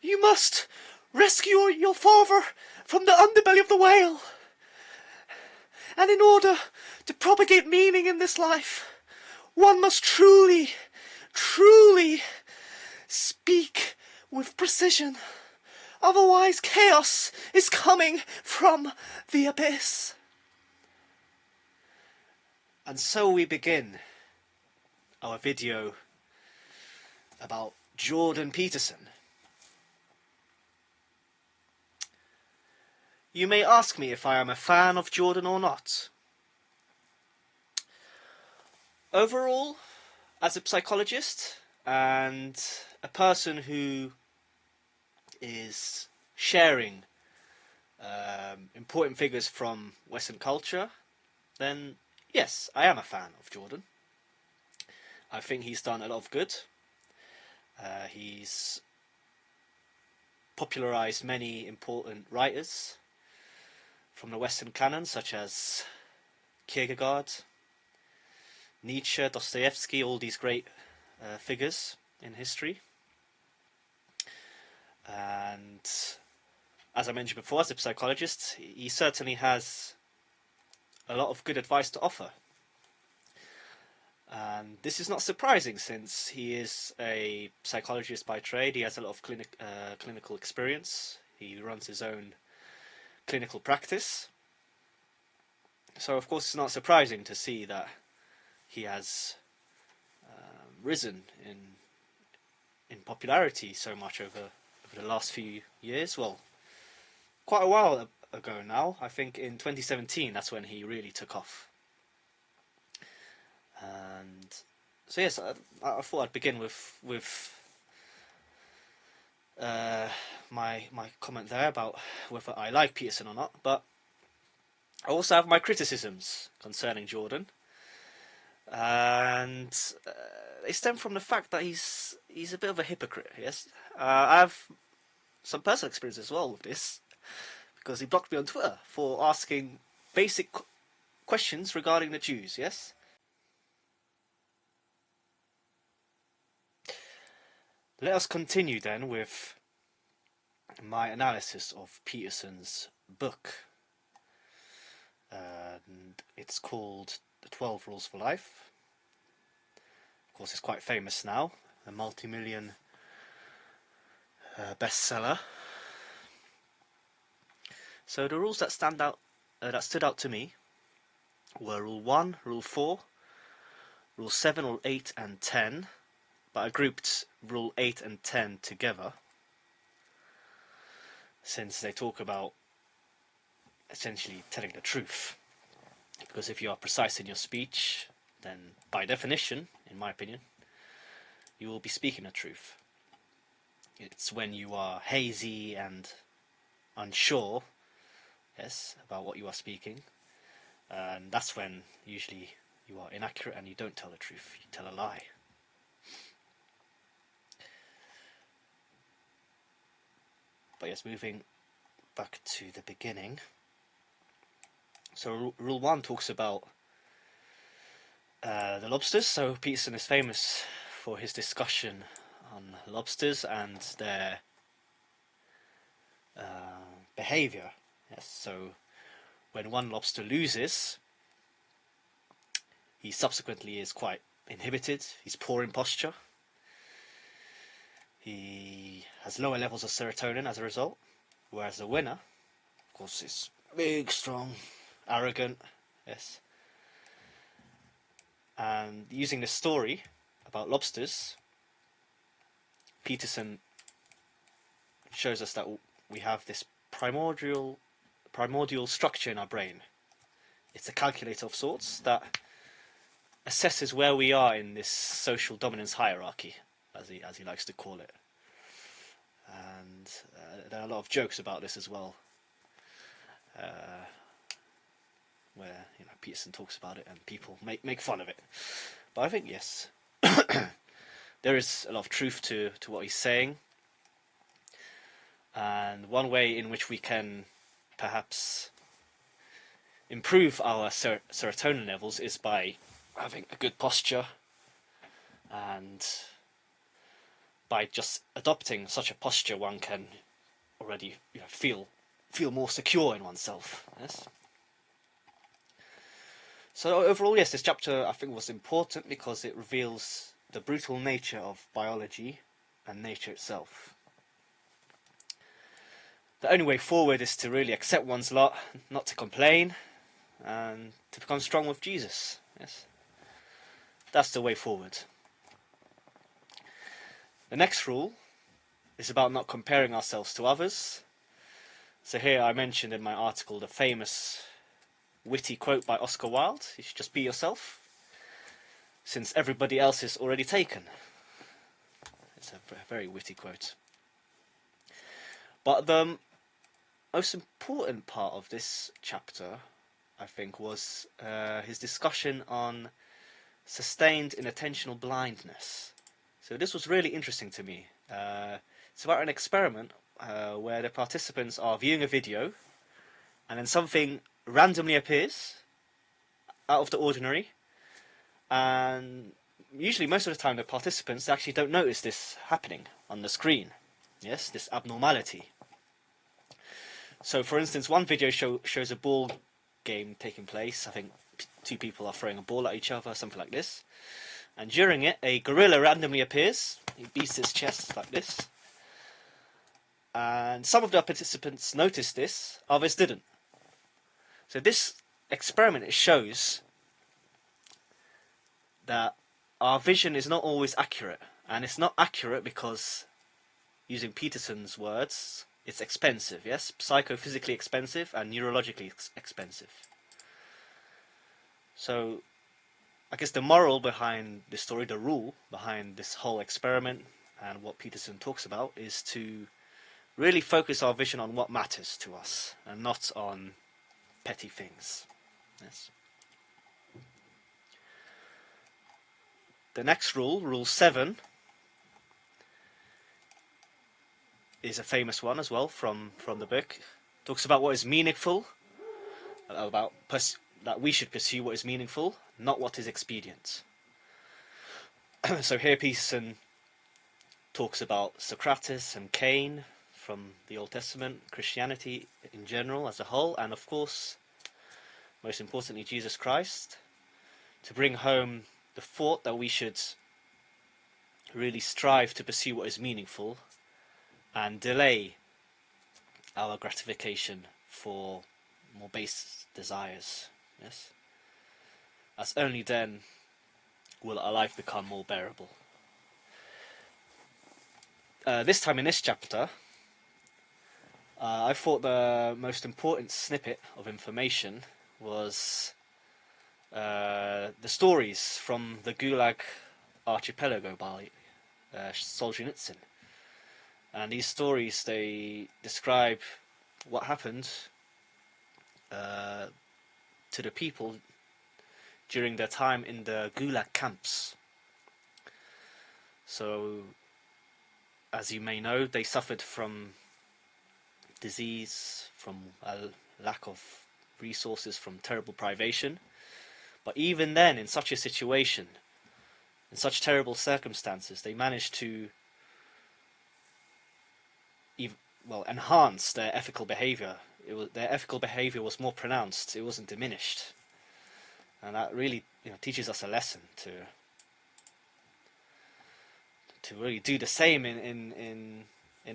You must rescue your father from the underbelly of the whale. And in order to propagate meaning in this life, one must truly, truly speak with precision. Otherwise, chaos is coming from the abyss. And so we begin our video about Jordan Peterson. You may ask me if I am a fan of Jordan or not. Overall, as a psychologist and a person who is sharing important figures from Western culture, then yes, I am a fan of Jordan. I think he's done a lot of good. He's popularized many important writers from the Western canon, such as Kierkegaard, Nietzsche, Dostoevsky, all these great figures in history. And as I mentioned before, as a psychologist, he certainly has a lot of good advice to offer. And this is not surprising, since he is a psychologist by trade. He has a lot of clinical experience. He runs his own clinical practice. So of course it's not surprising to see that he has risen in popularity so much over the last few years. Well, quite a while ago now. I think in 2017 that's when he really took off. And so yes, I thought I'd begin with my comment there about whether I like Peterson or not, but I also have my criticisms concerning Jordan, and they stem from the fact that he's a bit of a hypocrite. Yes, I have some personal experience as well with this, because he blocked me on Twitter for asking basic questions regarding the Jews. Yes. Let us continue then with my analysis of Peterson's book. And it's called The 12 Rules for Life. Of course, it's quite famous now, a multi-million bestseller. So the rules that stood out to me were Rule 1, Rule 4, Rule 7, Rule 8 and 10. But I grouped Rule 8 and 10 together, since they talk about essentially telling the truth. Because if you are precise in your speech, then by definition, in my opinion, you will be speaking the truth. It's when you are hazy and unsure, yes, about what you are speaking, and that's when usually you are inaccurate and you don't tell the truth, you tell a lie. But yes, moving back to the beginning. So Rule 1 talks about the lobsters. So Peterson is famous for his discussion on lobsters and their behavior. Yes, so when one lobster loses, he subsequently is quite inhibited, he's poor in posture. He has lower levels of serotonin as a result, whereas the winner, of course, is big, strong, arrogant, yes. And using this story about lobsters, Peterson shows us that we have this primordial structure in our brain. It's a calculator of sorts that assesses where we are in this social dominance hierarchy, as he likes to call it. And there are a lot of jokes about this as well, where Peterson talks about it and people make fun of it. But I think yes, there is a lot of truth to what he's saying, and one way in which we can perhaps improve our serotonin levels is by having a good posture and by just adopting such a posture, one can already feel more secure in oneself. Yes. So overall, yes, this chapter I think was important because it reveals the brutal nature of biology and nature itself. The only way forward is to really accept one's lot, not to complain, and to become strong with Jesus. Yes, that's the way forward. The next rule is about not comparing ourselves to others. So here I mentioned in my article the famous witty quote by Oscar Wilde: "You should just be yourself, since everybody else is already taken." It's a very witty quote. But the most important part of this chapter, I think, was his discussion on sustained inattentional blindness. So this was really interesting to me. It's about an experiment where the participants are viewing a video, and then something randomly appears out of the ordinary, and usually most of the time the participants actually don't notice this happening on the screen. Yes, this abnormality. So for instance, one video shows a ball game taking place. I think two people are throwing a ball at each other, something like this. And during it, a gorilla randomly appears. He beats his chest like this. And some of the participants noticed this, others didn't. So this experiment, it shows that our vision is not always accurate. And it's not accurate because, using Peterson's words, it's expensive, yes? Psychophysically expensive and neurologically expensive. So, I guess the moral behind this story, the rule behind this whole experiment and what Peterson talks about, is to really focus our vision on what matters to us and not on petty things. Yes. The next rule, Rule 7, is a famous one as well from the book. It talks about what is meaningful, about that we should pursue what is meaningful, not what is expedient. So here Peterson talks about Socrates and Cain from the Old Testament, Christianity in general as a whole, and of course, most importantly, Jesus Christ, to bring home the thought that we should really strive to pursue what is meaningful and delay our gratification for more base desires. Yes, as only then will our life become more bearable. This time in this chapter, I thought the most important snippet of information was the stories from the Gulag Archipelago by Solzhenitsyn. And these stories, they describe what happened to the people during their time in the Gulag camps. So, as you may know, they suffered from disease, from a lack of resources, from terrible privation. But even then, in such a situation, in such terrible circumstances, they managed to enhance their ethical behavior. Their ethical behavior was more pronounced. It wasn't diminished, and that really teaches us a lesson to really do the same in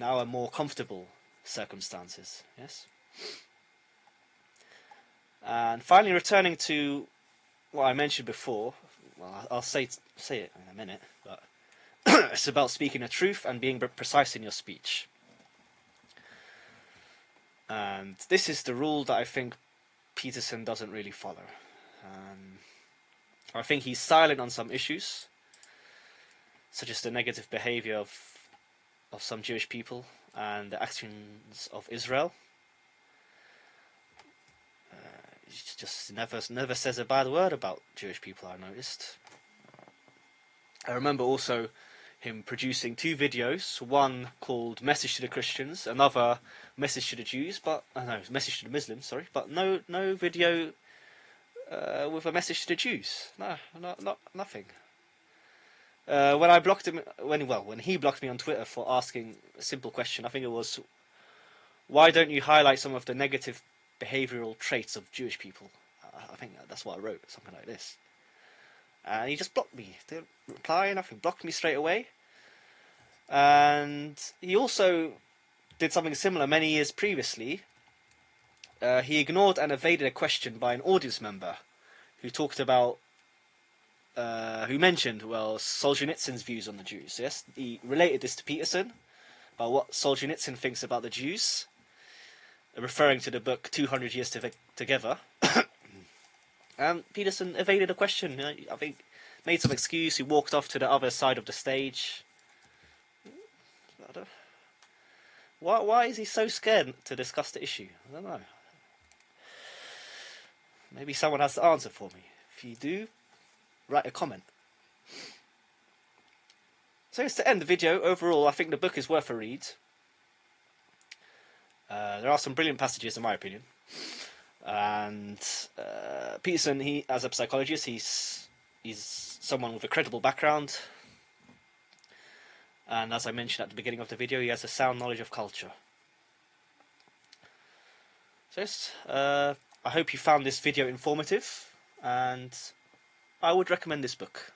our more comfortable circumstances. Yes. And finally, returning to what I mentioned before. Well, I'll say it in a minute, but it's about speaking the truth and being precise in your speech. And this is the rule that I think Peterson doesn't really follow. I think he's silent on some issues, such as the negative behavior of some Jewish people and the actions of Israel. He just never says a bad word about Jewish people, I noticed. I remember also him producing two videos, one called Message to the Christians, another Message to the Jews, Message to the Muslims, sorry, but no video with a message to the Jews. No, nothing. When I blocked him, when he blocked me on Twitter for asking a simple question, I think it was, why don't you highlight some of the negative behavioural traits of Jewish people? I think that's what I wrote, something like this. And he just blocked me. Didn't reply, nothing. Blocked me straight away. And he also did something similar many years previously. He ignored and evaded a question by an audience member who talked about, who mentioned, well, Solzhenitsyn's views on the Jews. Yes, he related this to Peterson about what Solzhenitsyn thinks about the Jews, referring to the book 200 Years Together. Peterson evaded a question. I think made some excuse. He walked off to the other side of the stage. Why is he so scared to discuss the issue? I don't know. Maybe someone has the answer for me. If you do, write a comment. So just to end the video, overall, I think the book is worth a read. There are some brilliant passages, in my opinion. And Peterson, he, as a psychologist, he's someone with a credible background. And as I mentioned at the beginning of the video, he has a sound knowledge of culture. So yes, I hope you found this video informative, and I would recommend this book.